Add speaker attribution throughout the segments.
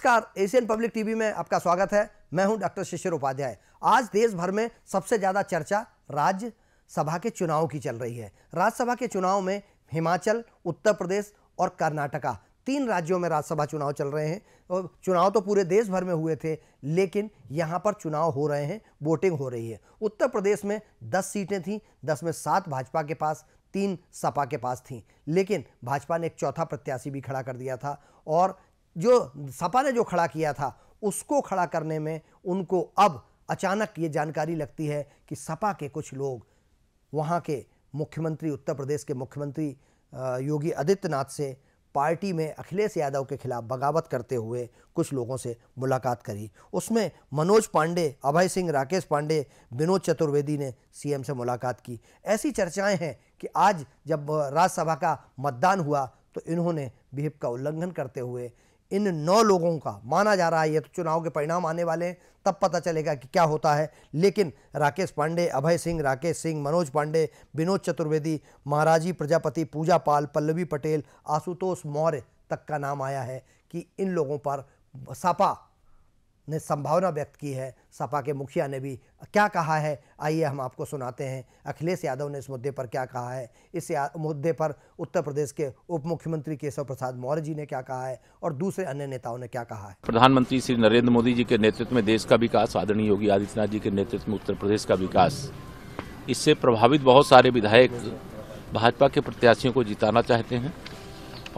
Speaker 1: नमस्कार, Asian public TV में आपका स्वागत है। मैं हूं डॉक्टर शिशिर उपाध्याय। आज देश भर में सबसे ज्यादा चर्चा राज्यसभा के चुनाव की चल रही है। राज्यसभा के चुनाव में हिमाचल, उत्तर प्रदेश और कर्नाटका, 3 राज्यों में राज्यसभा चुनाव चल रहे हैं। और चुनाव तो पूरे देश भर में हुए थे, लेकिन यहां पर चुनाव हो रहे हैं, वोटिंग हो रही है। उत्तर प्रदेश में 10 सीटें थीं, 10 में 7 भाजपा के पास, 3 सपा के पास थीं। लेकिन भाजपा ने एक चौथा प्रत्याशी भी खड़ा कर दिया था, और जो सपा ने जो खड़ा किया था उसको खड़ा करने में उनको अब अचानक ये जानकारी लगती है कि सपा के कुछ लोग वहाँ के मुख्यमंत्री, उत्तर प्रदेश के मुख्यमंत्री योगी आदित्यनाथ से पार्टी में अखिलेश यादव के खिलाफ बगावत करते हुए कुछ लोगों से मुलाकात करी। उसमें मनोज पांडे, अभय सिंह, राकेश पांडे, विनोद चतुर्वेदी ने सीएम से मुलाकात की। ऐसी चर्चाएं हैं कि आज जब राज्यसभा का मतदान हुआ तो इन्होंने व्हिप का उल्लंघन करते हुए इन 9 लोगों का, माना जा रहा है ये तो चुनाव के परिणाम आने वाले हैं तब पता चलेगा कि क्या होता है, लेकिन राकेश पांडे, अभय सिंह, राकेश सिंह, मनोज पांडे, विनोद चतुर्वेदी, महाराजी प्रजापति, पूजा पाल, पल्लवी पटेल, आशुतोष मौर्य तक का नाम आया है कि इन लोगों पर सपा ने संभावना व्यक्त की है। सपा के मुखिया ने भी क्या कहा है, आइए हम आपको सुनाते हैं। अखिलेश यादव ने इस मुद्दे पर क्या कहा है, इस मुद्दे पर उत्तर प्रदेश के उप मुख्यमंत्री केशव प्रसाद मौर्य जी ने क्या कहा है, और दूसरे अन्य नेताओं ने क्या कहा है।
Speaker 2: प्रधानमंत्री श्री नरेंद्र मोदी जी के नेतृत्व में देश का विकास, आदरणीय योगी आदित्यनाथ जी के नेतृत्व में उत्तर प्रदेश का विकास, इससे प्रभावित बहुत सारे विधायक भाजपा के प्रत्याशियों को जिताना चाहते हैं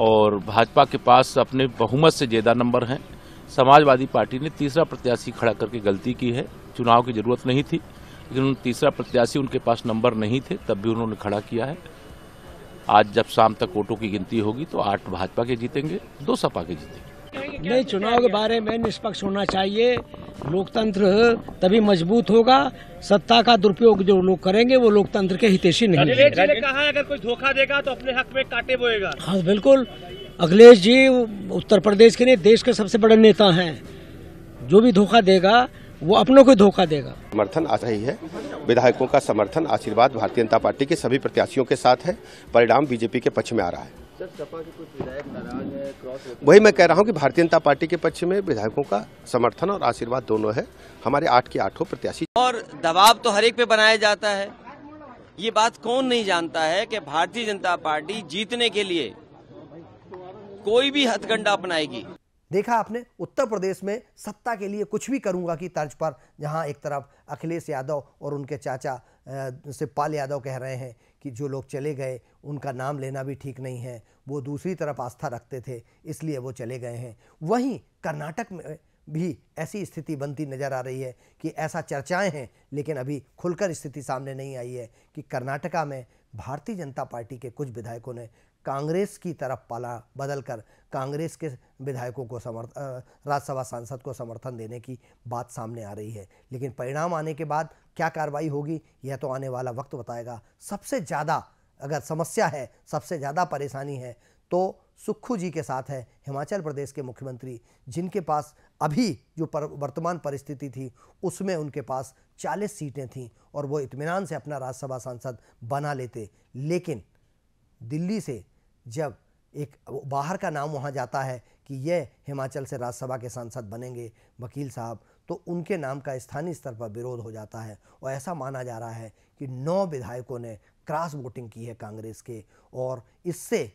Speaker 2: और भाजपा के पास अपने बहुमत से ज्यादा नंबर हैं। समाजवादी पार्टी ने तीसरा प्रत्याशी खड़ा करके गलती की है। चुनाव की जरूरत नहीं थी, लेकिन तीसरा प्रत्याशी उनके पास नंबर नहीं थे, तब भी उन्होंने खड़ा किया है। आज जब शाम तक वोटों की गिनती होगी तो 8 भाजपा के जीतेंगे, 2 सपा के जीतेंगे।
Speaker 3: नहीं, चुनाव के बारे में निष्पक्ष होना चाहिए। लोकतंत्र तभी मजबूत होगा। सत्ता का दुरुपयोग जो लोग करेंगे वो लोकतंत्र के हितैषी नहीं है।
Speaker 4: अखिलेश जी ने कहा है अगर कोई धोखा देगा तो अपने हक में कांटे बोएगा।
Speaker 3: हाँ बिल्कुल, अखिलेश जी उत्तर प्रदेश के लिए देश के सबसे बड़े नेता हैं। जो भी धोखा देगा वो अपनों को धोखा देगा।
Speaker 5: समर्थन आ रही है, विधायकों का समर्थन, आशीर्वाद भारतीय जनता पार्टी के सभी प्रत्याशियों के साथ है। परिणाम बीजेपी के पक्ष में आ रहा है। वही मैं कह रहा हूं कि भारतीय जनता पार्टी के पक्ष में विधायकों का समर्थन और आशीर्वाद दोनों है। हमारे 8 के 8 प्रत्याशी।
Speaker 6: और दबाव तो हर एक पे बनाया जाता है। ये बात कौन नहीं जानता है कि भारतीय जनता पार्टी जीतने के लिए कोई भी हथकंडा अपनाएगी।
Speaker 1: देखा आपने, उत्तर प्रदेश में सत्ता के लिए कुछ भी करूंगा की तर्ज पर, जहां एक तरफ अखिलेश यादव और उनके चाचा शिवपाल यादव कह रहे हैं कि जो लोग चले गए उनका नाम लेना भी ठीक नहीं है, वो दूसरी तरफ आस्था रखते थे इसलिए वो चले गए हैं। वहीं कर्नाटक में भी ऐसी स्थिति बनती नजर आ रही है कि ऐसा चर्चाएं हैं, लेकिन अभी खुलकर स्थिति सामने नहीं आई है कि कर्नाटका में भारतीय जनता पार्टी के कुछ विधायकों ने कांग्रेस की तरफ पाला बदलकर कांग्रेस के विधायकों को राज्यसभा सांसद को समर्थन देने की बात सामने आ रही है। लेकिन परिणाम आने के बाद क्या कार्रवाई होगी यह तो आने वाला वक्त बताएगा। सबसे ज़्यादा अगर समस्या है, सबसे ज़्यादा परेशानी है तो सुक्खू जी के साथ है, हिमाचल प्रदेश के मुख्यमंत्री, जिनके पास अभी जो वर्तमान परिस्थिति थी उसमें उनके पास 40 सीटें थीं और वो इत्मीनान से अपना राज्यसभा सांसद बना लेते। लेकिन दिल्ली से जब एक बाहर का नाम वहाँ जाता है कि ये हिमाचल से राज्यसभा के सांसद बनेंगे वकील साहब, तो उनके नाम का स्थानीय स्तर पर विरोध हो जाता है। और ऐसा माना जा रहा है कि 9 विधायकों ने क्रॉस वोटिंग की है कांग्रेस के, और इससे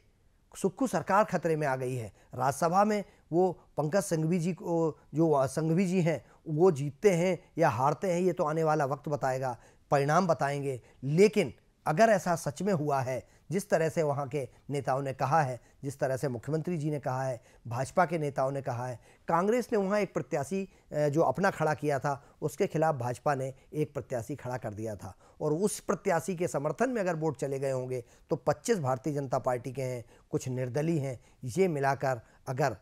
Speaker 1: सुक्खू सरकार खतरे में आ गई है। राज्यसभा में वो पंकज संघवी जी को, जो संघवी जी हैं, वो जीतते हैं या हारते हैं ये तो आने वाला वक्त बताएगा, परिणाम बताएंगे। लेकिन अगर ऐसा सच में हुआ है, जिस तरह से वहाँ के नेताओं ने कहा है, जिस तरह से मुख्यमंत्री जी ने कहा है, भाजपा के नेताओं ने कहा है, कांग्रेस ने वहाँ एक प्रत्याशी जो अपना खड़ा किया था उसके खिलाफ भाजपा ने एक प्रत्याशी खड़ा कर दिया था, और उस प्रत्याशी के समर्थन में अगर वोट चले गए होंगे तो 25 भारतीय जनता पार्टी के हैं, कुछ निर्दलीय हैं। ये मिलाकर अगर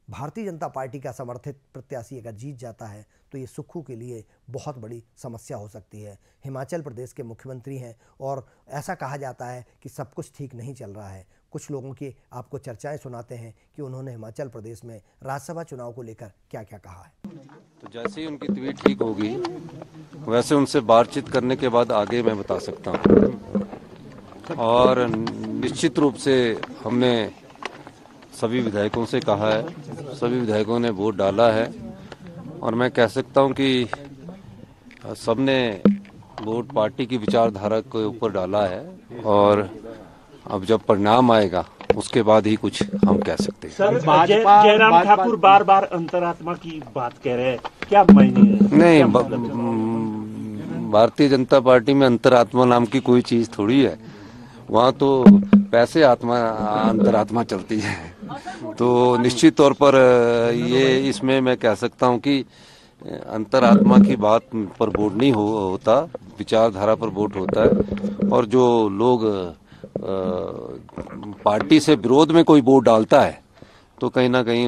Speaker 1: भारतीय जनता पार्टी का समर्थित प्रत्याशी अगर जीत जाता है तो ये सुक्खू के लिए बहुत बड़ी समस्या हो सकती है। हिमाचल प्रदेश के मुख्यमंत्री हैं और ऐसा कहा जाता है कि सब कुछ ठीक नहीं चल रहा है। कुछ लोगों की आपको चर्चाएं सुनाते हैं कि उन्होंने हिमाचल प्रदेश में राज्यसभा चुनाव को लेकर क्या क्या कहा है।
Speaker 7: तो जैसे ही उनकी तबीयत ठीक होगी वैसे उनसे बातचीत करने के बाद आगे मैं बता सकता हूँ। और निश्चित रूप से हमने सभी विधायकों से कहा है, सभी विधायकों ने वोट डाला है और मैं कह सकता हूं कि सबने वोट पार्टी की विचारधारा के ऊपर डाला है और अब जब परिणाम आएगा उसके बाद ही कुछ हम कह सकते हैं।
Speaker 4: सर, जयराम ठाकुर बार बार अंतरात्मा की बात कह रहे हैं, क्या मायने?
Speaker 7: नहीं, भारतीय जनता पार्टी में अंतरात्मा नाम की कोई चीज थोड़ी है, वहाँ तो पैसे अंतरात्मा चलती है। तो निश्चित तौर पर ये इसमें मैं कह सकता हूँ कि अंतरात्मा की बात पर वोट नहीं होता, विचारधारा पर वोट होता है। और जो लोग पार्टी से विरोध में कोई वोट डालता है तो कहीं ना कहीं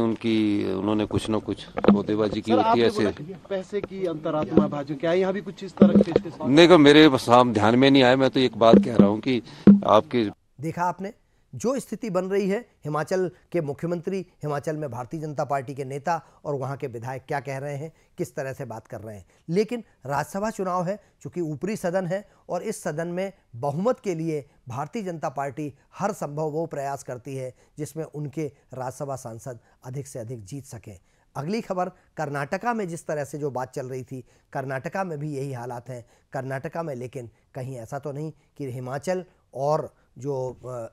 Speaker 7: उन्होंने कुछ न कुछ सौदेबाजी की होती है। ऐसे
Speaker 8: पैसे की अंतरात्मा भाजपा, क्या यहाँ भी कुछ इस तरह के?
Speaker 7: नहीं, मेरे ध्यान में नहीं आया। मैं तो एक बात कह रहा हूँ कि आपके
Speaker 1: देखा आपने जो स्थिति बन रही है, हिमाचल के मुख्यमंत्री, हिमाचल में भारतीय जनता पार्टी के नेता और वहाँ के विधायक क्या कह रहे हैं, किस तरह से बात कर रहे हैं। लेकिन राज्यसभा चुनाव है, चूंकि ऊपरी सदन है और इस सदन में बहुमत के लिए भारतीय जनता पार्टी हर संभव वो प्रयास करती है जिसमें उनके राज्यसभा सांसद अधिक से अधिक जीत सकें। अगली खबर कर्नाटका में जिस तरह से जो बात चल रही थी, कर्नाटका में भी यही हालात हैं। कर्नाटका में लेकिन कहीं ऐसा तो नहीं कि हिमाचल और जो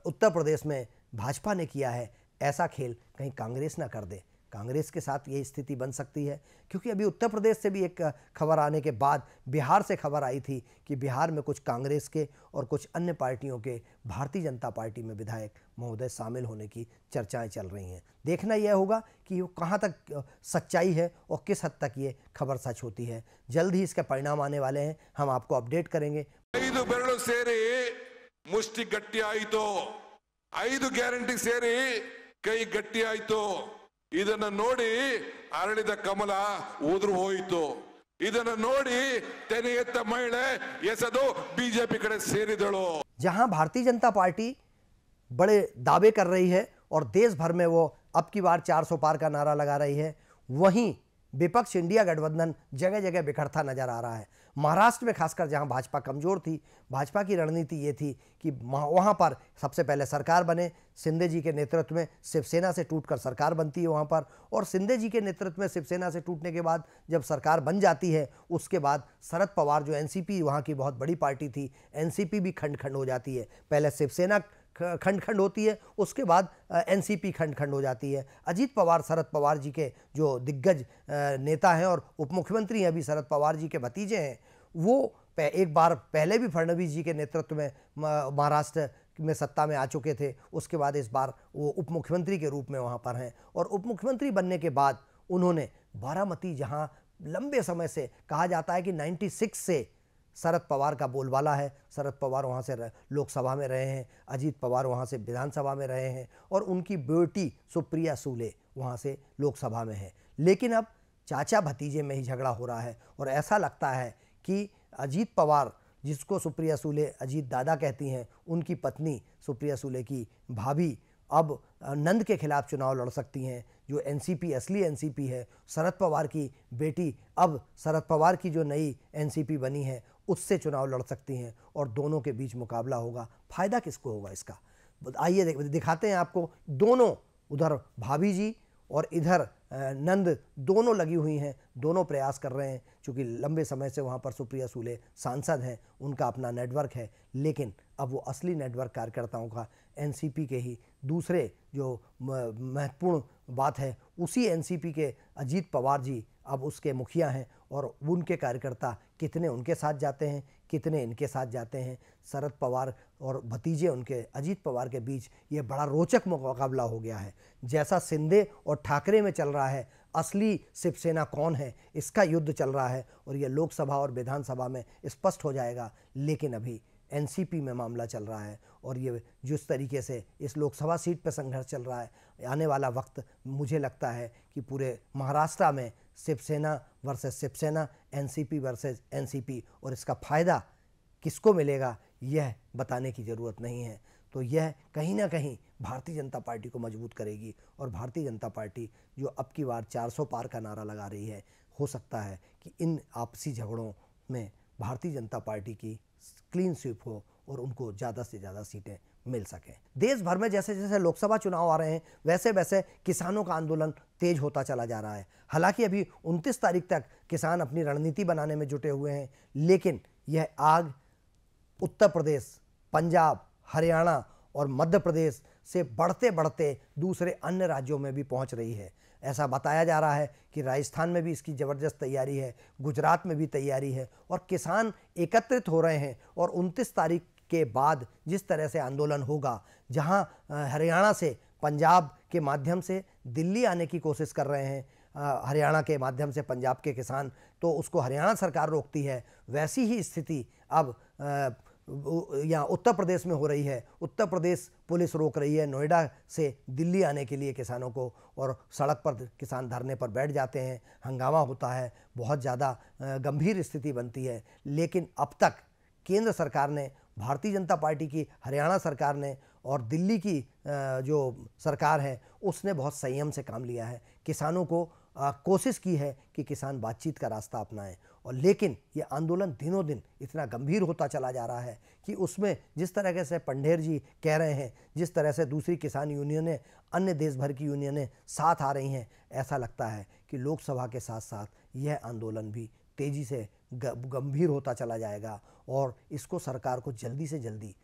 Speaker 1: उत्तर प्रदेश में भाजपा ने किया है ऐसा खेल कहीं कांग्रेस ना कर दे। कांग्रेस के साथ ये स्थिति बन सकती है, क्योंकि अभी उत्तर प्रदेश से भी एक खबर आने के बाद बिहार से खबर आई थी कि बिहार में कुछ कांग्रेस के और कुछ अन्य पार्टियों के भारतीय जनता पार्टी में विधायक महोदय शामिल होने की चर्चाएं चल रही हैं। देखना यह होगा कि वो कहाँ तक सच्चाई है और किस हद तक ये खबर सच होती है। जल्द ही इसके परिणाम आने वाले हैं, हम आपको अपडेट करेंगे।
Speaker 9: ಮುಷ್ಟಿ ಗಟ್ಟಿ ಆಯಿತು, 5 ಗ್ಯಾರಂಟಿ ಸೇರಿ ಕೈ ಗಟ್ಟಿ ಆಯಿತು. ಇದನ್ನ ನೋಡಿ ಅರಳಿದ ಕಮಲ ಉದುರು ಹೋಯಿತು. ಇದನ್ನ ನೋಡಿ ತೆನೆ ಎತ್ತ ಮಹಿಳೆ ಎಸೆದು बीजेपी ಕಡೆ ಸೇರಿದಳು।
Speaker 1: जहां भारतीय जनता पार्टी बड़े दावे कर रही है और देश भर में वो अब की बार 400 पार का नारा लगा रही है, वहीं विपक्ष इंडिया गठबंधन जगह जगह बिखरता नजर आ रहा है। महाराष्ट्र में खासकर जहां भाजपा कमजोर थी, भाजपा की रणनीति ये थी कि वहां पर सबसे पहले सरकार बने। शिंदे जी के नेतृत्व में शिवसेना से टूटकर सरकार बनती है वहां पर, और शिंदे जी के नेतृत्व में शिवसेना से टूटने के बाद जब सरकार बन जाती है उसके बाद शरद पवार जो एनसीपी वहां की बहुत बड़ी पार्टी थी, एनसीपी भी खंड खंड हो जाती है। पहले शिवसेना खंड खंड होती है, उसके बाद एनसीपी खंड खंड हो जाती है। अजीत पवार शरद पवार जी के जो दिग्गज नेता हैं और उप मुख्यमंत्री हैं, अभी शरद पवार जी के भतीजे हैं, वो एक बार पहले भी फडणवीस जी के नेतृत्व में महाराष्ट्र में सत्ता में आ चुके थे। उसके बाद इस बार वो उप मुख्यमंत्री के रूप में वहाँ पर हैं, और उप मुख्यमंत्री बनने के बाद उन्होंने बारामती, जहाँ लंबे समय से कहा जाता है कि 96 से शरद पवार का बोलबाला है, शरद पवार वहाँ से लोकसभा में रहे हैं, अजीत पवार वहाँ से विधानसभा में रहे हैं, और उनकी बेटी सुप्रिया सूले वहाँ से लोकसभा में है। लेकिन अब चाचा भतीजे में ही झगड़ा हो रहा है, और ऐसा लगता है कि अजीत पवार, जिसको सुप्रिया सूले अजीत दादा कहती हैं, उनकी पत्नी सुप्रिया सूले की भाभी अब नंद के खिलाफ चुनाव लड़ सकती हैं, जो एनसीपी असली एनसीपी है। शरद पवार की बेटी अब शरद पवार की जो नई एनसीपी बनी है उससे चुनाव लड़ सकती हैं, और दोनों के बीच मुकाबला होगा। फायदा किसको होगा इसका, आइए दिखाते हैं आपको। दोनों, उधर भाभी जी और इधर नंद, दोनों लगी हुई हैं, दोनों प्रयास कर रहे हैं, क्योंकि लंबे समय से वहाँ पर सुप्रिया सूले सांसद हैं, उनका अपना नेटवर्क है। लेकिन अब वो असली नेटवर्क कार्यकर्ताओं का एनसीपी के ही दूसरे जो महत्वपूर्ण बात है, उसी एनसीपी के अजीत पवार जी अब उसके मुखिया हैं, और उनके कार्यकर्ता कितने उनके साथ जाते हैं, कितने इनके साथ जाते हैं। शरद पवार और भतीजे उनके अजीत पवार के बीच ये बड़ा रोचक मुकाबला हो गया है। जैसा शिंदे और ठाकरे में चल रहा है, असली शिवसेना कौन है इसका युद्ध चल रहा है, और ये लोकसभा और विधानसभा में स्पष्ट हो जाएगा। लेकिन अभी एनसीपी में मामला चल रहा है, और ये जिस तरीके से इस लोकसभा सीट पर संघर्ष चल रहा है, आने वाला वक्त मुझे लगता है कि पूरे महाराष्ट्र में शिवसेना वर्सेस शिवसेना, एनसीपी वर्सेस एनसीपी, और इसका फ़ायदा किसको मिलेगा यह बताने की ज़रूरत नहीं है। तो यह कहीं ना कहीं भारतीय जनता पार्टी को मजबूत करेगी, और भारतीय जनता पार्टी जो अब की बार 400 पार का नारा लगा रही है, हो सकता है कि इन आपसी झगड़ों में भारतीय जनता पार्टी की क्लीन स्वीप हो और उनको ज़्यादा से ज़्यादा सीटें मिल सके। देश भर में जैसे जैसे लोकसभा चुनाव आ रहे हैं वैसे वैसे किसानों का आंदोलन तेज होता चला जा रहा है। हालांकि अभी 29 तारीख तक किसान अपनी रणनीति बनाने में जुटे हुए हैं, लेकिन यह आग उत्तर प्रदेश, पंजाब, हरियाणा और मध्य प्रदेश से बढ़ते बढ़ते दूसरे अन्य राज्यों में भी पहुंच रही है। ऐसा बताया जा रहा है कि राजस्थान में भी इसकी ज़बरदस्त तैयारी है, गुजरात में भी तैयारी है और किसान एकत्रित हो रहे हैं। और 29 तारीख के बाद जिस तरह से आंदोलन होगा, जहां हरियाणा से पंजाब के माध्यम से दिल्ली आने की कोशिश कर रहे हैं, हरियाणा के माध्यम से पंजाब के किसान, तो उसको हरियाणा सरकार रोकती है। वैसी ही स्थिति अब यहाँ उत्तर प्रदेश में हो रही है। उत्तर प्रदेश पुलिस रोक रही है नोएडा से दिल्ली आने के लिए किसानों को, और सड़क पर किसान धरने पर बैठ जाते हैं, हंगामा होता है, बहुत ज़्यादा गंभीर स्थिति बनती है। लेकिन अब तक केंद्र सरकार ने, भारतीय जनता पार्टी की हरियाणा सरकार ने और दिल्ली की जो सरकार है उसने बहुत संयम से काम लिया है। किसानों को कोशिश की है कि किसान बातचीत का रास्ता अपनाएं, और लेकिन ये आंदोलन दिनों दिन इतना गंभीर होता चला जा रहा है कि उसमें जिस तरह से पंढेर जी कह रहे हैं, जिस तरह से दूसरी किसान यूनियनें, अन्य देश भर की यूनियनें साथ आ रही हैं, ऐसा लगता है कि लोकसभा के साथ साथ यह आंदोलन भी तेज़ी से गंभीर होता चला जाएगा और इसको सरकार को जल्दी से जल्दी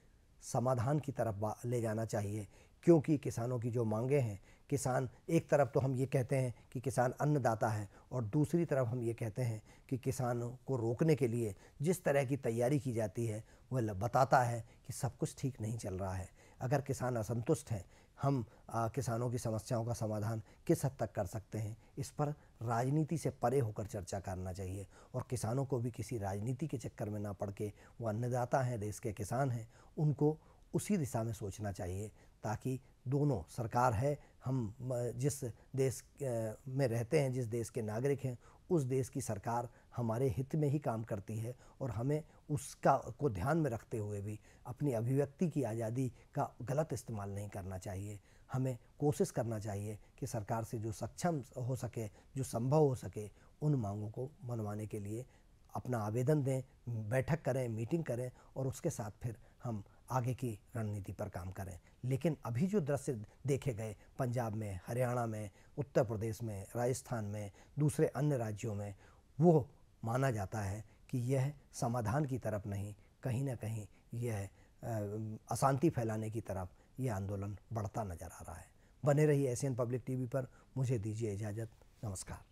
Speaker 1: समाधान की तरफ ले जाना चाहिए। क्योंकि किसानों की जो मांगे हैं, किसान एक तरफ तो हम ये कहते हैं कि किसान अन्नदाता है और दूसरी तरफ हम ये कहते हैं कि किसानों को रोकने के लिए जिस तरह की तैयारी की जाती है वह बताता है कि सब कुछ ठीक नहीं चल रहा है। अगर किसान असंतुष्ट हैं, हम किसानों की समस्याओं का समाधान किस हद तक कर सकते हैं, इस पर राजनीति से परे होकर चर्चा करना चाहिए। और किसानों को भी किसी राजनीति के चक्कर में ना पड़ के, वो अन्नदाता हैं, देश के किसान हैं, उनको उसी दिशा में सोचना चाहिए ताकि दोनों, सरकार है, हम जिस देश में रहते हैं, जिस देश के नागरिक हैं, उस देश की सरकार हमारे हित में ही काम करती है और हमें उसका को ध्यान में रखते हुए भी अपनी अभिव्यक्ति की आज़ादी का गलत इस्तेमाल नहीं करना चाहिए। हमें कोशिश करना चाहिए कि सरकार से जो सक्षम हो सके, जो संभव हो सके, उन मांगों को मनवाने के लिए अपना आवेदन दें, बैठक करें, मीटिंग करें और उसके साथ फिर हम आगे की रणनीति पर काम करें। लेकिन अभी जो दृश्य देखे गए पंजाब में, हरियाणा में, उत्तर प्रदेश में, राजस्थान में, दूसरे अन्य राज्यों में, वो माना जाता है कि यह समाधान की तरफ नहीं, कहीं ना कहीं यह अशांति फैलाने की तरफ यह आंदोलन बढ़ता नजर आ रहा है। बने रहिए एशियन पब्लिक टीवी पर। मुझे दीजिए इजाज़त। नमस्कार।